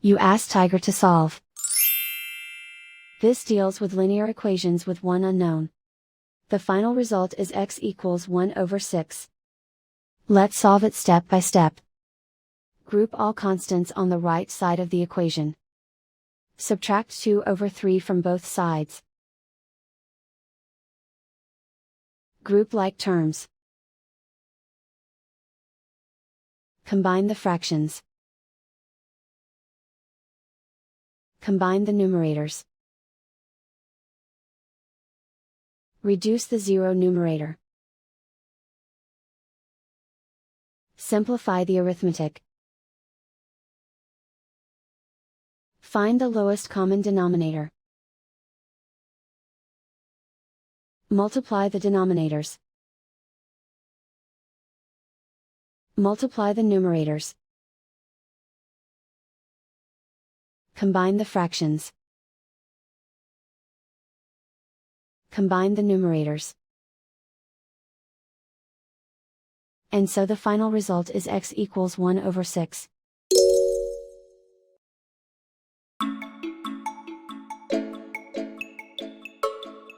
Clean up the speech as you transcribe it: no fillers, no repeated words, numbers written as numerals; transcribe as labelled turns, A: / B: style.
A: You ask Tiger to solve. This deals with linear equations with one unknown. The final result is x equals 1/6. Let's solve it step by step. Group all constants on the right side of the equation. Subtract 2/3 from both sides. Group like terms. Combine the fractions. Combine the numerators. Reduce the zero numerator. Simplify the arithmetic. Find the lowest common denominator. Multiply the denominators. Multiply the numerators. Combine the fractions. Combine the numerators. And so the final result is x equals 1/6.